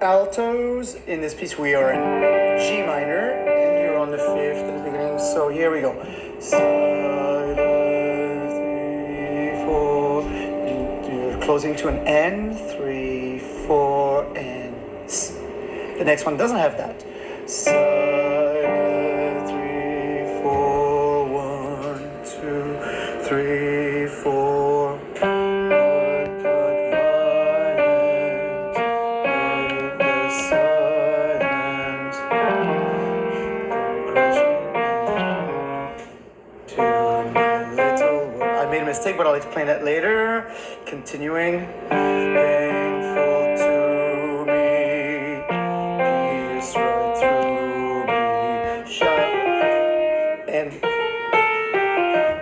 altos. In this piece, we are in G minor, and you're on the fifth at the beginning. So here we go. Silent, 3, 4. You're closing to an N. 3, 4, and S. The next one doesn't have that. Silent, 3, 4, 1, 2, 3, 4. Mistake, but I'll explain that later. Continuing. Painful to me, pierce right through me, shut. And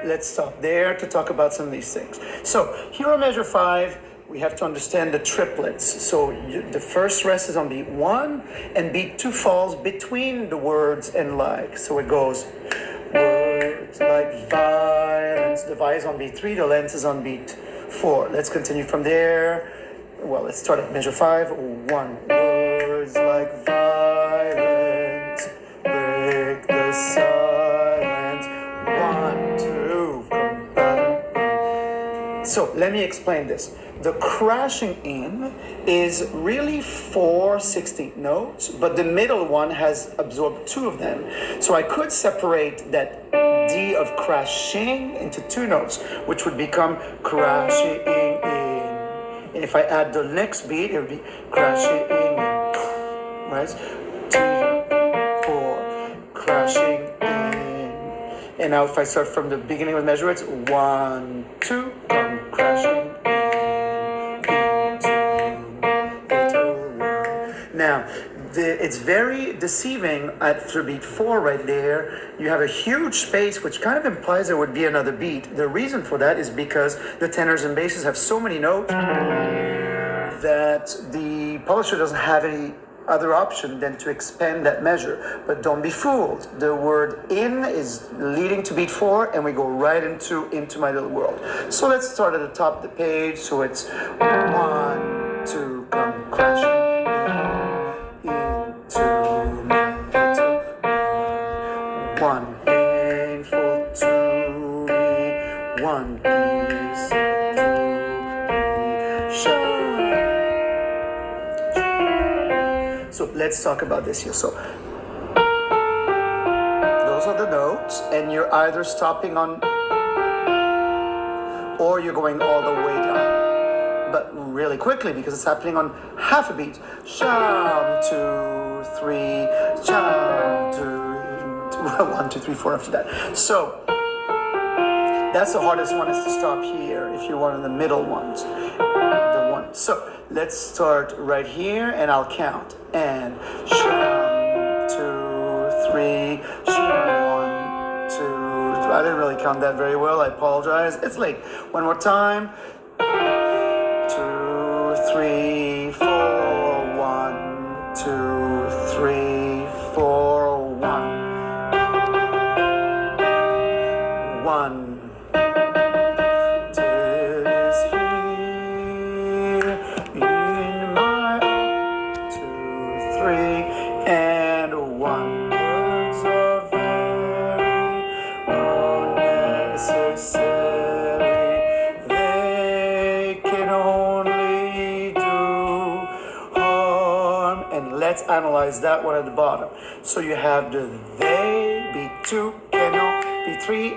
let's stop there to talk about some of these things. So here on measure 5, we have to understand the triplets. So the first rest is on beat 1, and beat 2 falls between the words and like. So it goes words like violence. The vi is on beat 3, the length is on beat 4. Let's continue from there. Well, let's start at measure 5. 1. Words like violence, break the silence. 1, 2. So let me explain this. The crashing in is really 4 16th notes, but the middle one has absorbed 2 of them. So I could separate that D of crashing into 2 notes, which would become crashing in. And if I add the next beat, it would be crashing in, right? 2, 4, crashing in. And now if I start from the beginning with measure, it's 1, 2, come crashing in. Now, it's very deceiving after beat 4 right there. You have a huge space, which kind of implies there would be another beat. The reason for that is because the tenors and basses have so many notes that the publisher doesn't have any other option than to expand that measure. But don't be fooled. The word in is leading to beat 4, and we go right into my little world. So let's start at the top of the page. So it's 1, 2, come crashing. One painful to me, one piece to be shown. So let's talk about this here. So those are the notes, and you're either stopping on or you're going all the way down. But really quickly, because it's happening on half a beat. Sham, 2, 3, sham, 2. 1, 2, 3, 4 after that. So that's the hardest one, is to stop here if you're one of the middle ones. The one. So let's start right here, and I'll count. And sham, 2, 3, sham, 1, 2, 3. I didn't really count that very well. I apologize. It's late. One more time. 2, 3, 4. 1, 2, 3, 4. 1. Tis here in my 2, 3, and 1. Words are very unnecessary. They can only do harm. And let's analyze that one at the bottom. So you have the they, beat 2, cannot, beat 3.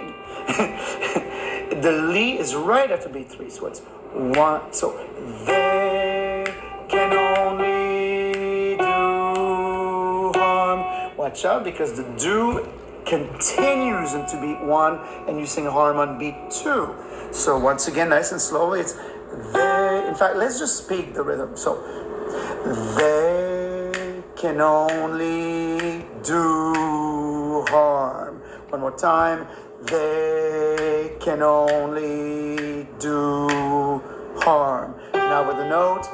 The li is right after beat 3, so it's 1. So they can only do harm. Watch out, because the do continues into beat 1, and you sing harm on beat 2. So once again, nice and slowly, it's they. In fact, let's just speak the rhythm. So they can only do harm. One more time. They can only do harm. Now with the note,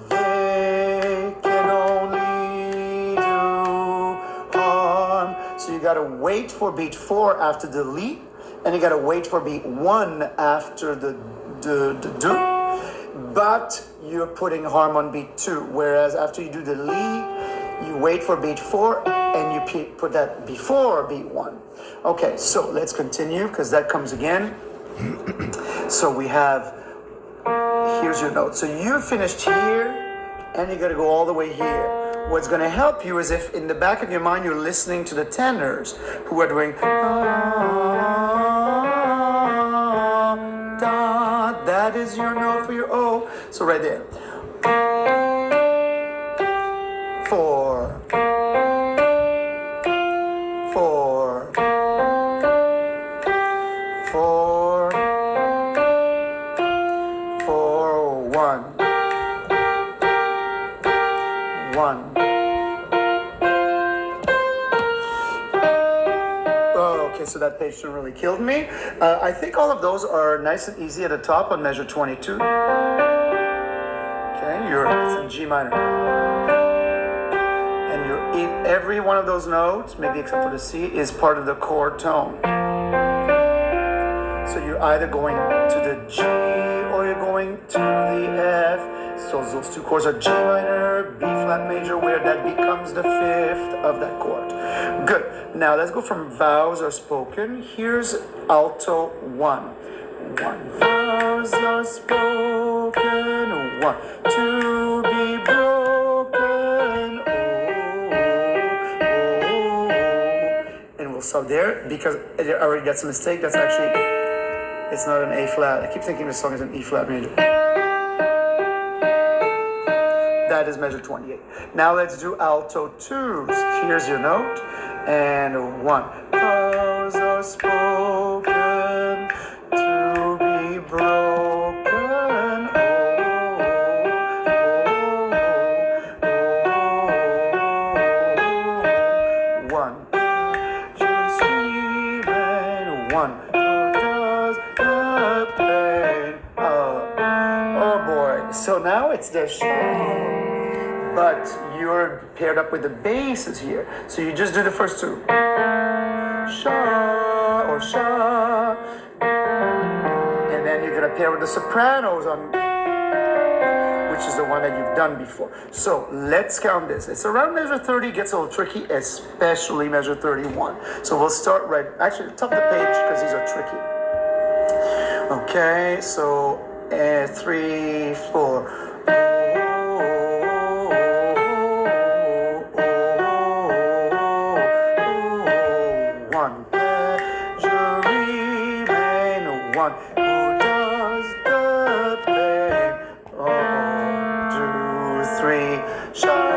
they can only do harm. So you gotta wait for beat 4 after the li, and you gotta wait for beat 1 after the do. but you're putting harm on beat 2. Whereas after you do the Li, you wait for beat 4 and you put that before beat 1. Okay, so let's continue because that comes again. So we have, here's your note. So you finished here and you got to go all the way here. What's going to help you is if in the back of your mind you're listening to the tenors who are doing da, that is your note for your O. So right there. 4, 4, 4, 4, 1, 1. Okay, so that page tune really killed me. I think all of those are nice and easy at the top on measure 22. Okay, it's in G minor. And every one of those notes, maybe except for the C, is part of the chord tone. So you're either going to the G or you're going to the F. So those two chords are G minor, B flat major, where that becomes the 5th of that chord. Good. Now let's go from vowels are spoken. Here's alto 1. 1. Vowels are spoken. 1. To be broken. Oh, oh, oh. And we'll stop there because I already got some mistake. That's actually, it's not an A flat. I keep thinking this song is an E flat major. That is measure 28. Now let's do alto 2s. Here's your note. And 1. Those are spoken to be broken. Oh, oh, oh, oh. 1. Just even 1. Does the pain. Oh boy. So now it's the but you're paired up with the basses here. So you just do the first two. Sha or sha. And then you're gonna pair with the sopranos on, which is the one that you've done before. So let's count this. It's around measure 30, gets a little tricky, especially measure 31. So we'll start right, actually top of the page because these are tricky. Okay, so 3, 4. Who does the pain? 1, 2, 3, shout.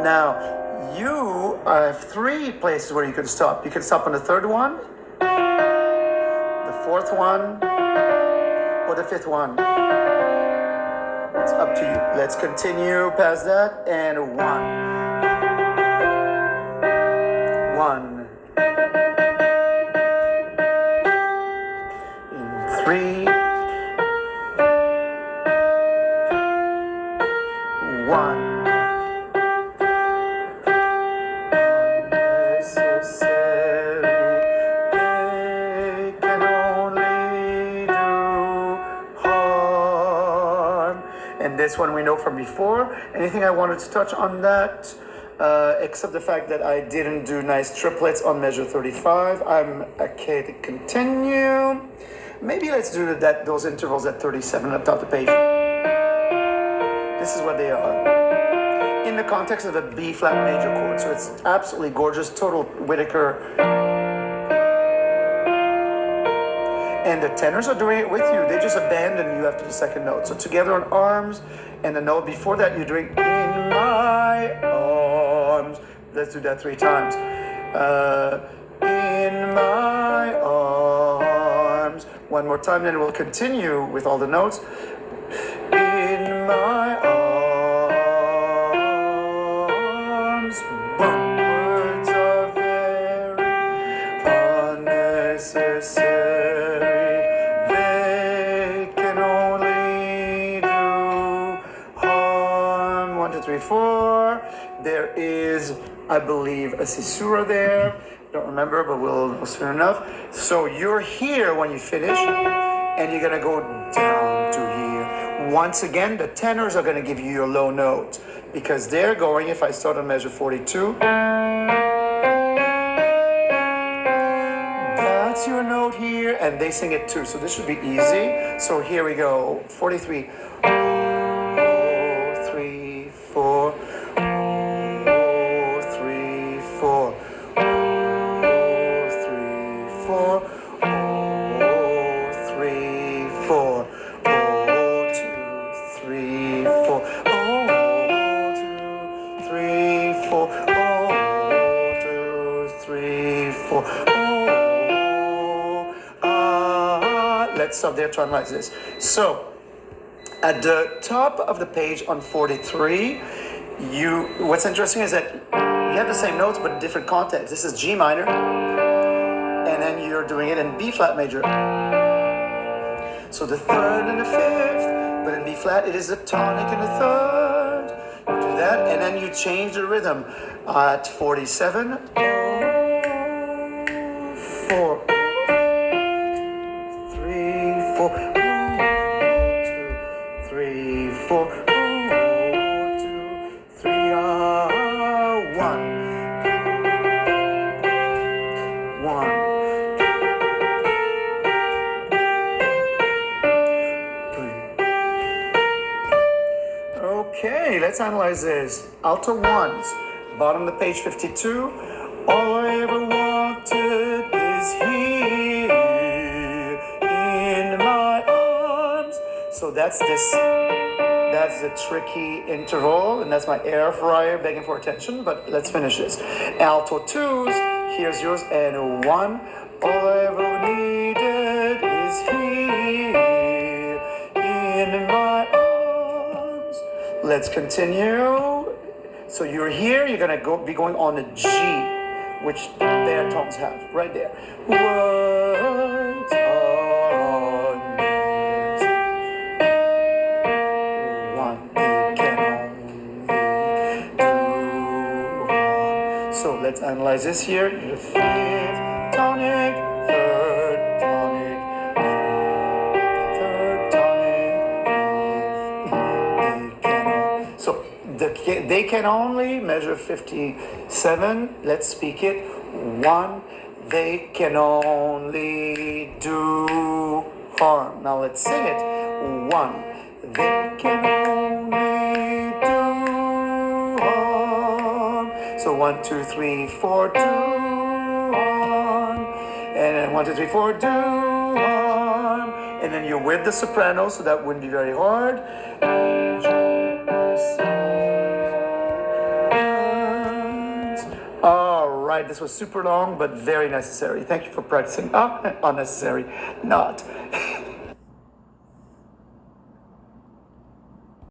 Now, you have 3 places where you can stop. You can stop on the 3rd one, the 4th one, or the 5th one. It's up to you. Let's continue past that. And 1. 1. 3, 1. Unnecessary, they can only do harm. And this one we know from before. Anything I wanted to touch on that? Except the fact that I didn't do nice triplets on measure 35. I'm okay to continue. Maybe let's do those intervals at 37 up top of the page. This is what they are. In the context of a B flat major chord. So it's absolutely gorgeous, total Whitacre. And the tenors are doing it with you. They just abandon you after the second note. So together on arms, and the note before that you're doing in my arms. Let's do that 3 times. In my arms. One more time, then we'll continue with all the notes. In my arms. Words are very unnecessary. They can only do harm. 1, 2, 3, 4. There is, I believe, a caesura there. Don't remember, but we'll soon enough. So you're here when you finish, and you're gonna go down to here. Once again, the tenors are going to give you your low note because they're going, if I start on measure 42, that's your note here, and they sing it too, so this should be easy. So here we go, 43. 3, 4, 3, 4, 3, 4, 3, 4, 2, 3, 4, 2, 3, 4, 2, 3, 4. Let's stop there to analyze this. So, at the top of the page on 43, what's interesting is that you have the same notes but in different contexts. This is G minor, and then you're doing it in B flat major. So the third and the fifth, but in B flat it is a tonic in the third. You do that, and then you change the rhythm at 47. 4, 3, 4, 2, 3, 4, 2, 3, 1, 1. Okay, let's analyze this. Alto ones, bottom of page 52. All I ever wanted is here in my arms. So that's this. That's the tricky interval, and that's my air fryer begging for attention. But let's finish this. Alto twos. Here's yours and 1. All I ever needed is here in my arms. Let's continue. So you're here, you're gonna be going on a G, which baritones have, right there. Words are meant. One they can only do. So let's analyze this here. The fifth tonic, third tonic, third tonic. So they can only measure 57. Let's speak it. 1. They can only do harm. Now let's sing it. 1. They can only do harm. So 1, 2, 3, 4, do harm. And then 1, 2, 3, 4, do harm. And then you're with the soprano, so that wouldn't be very hard. All right, this was super long, but very necessary. Thank you for practicing. Unnecessary, not.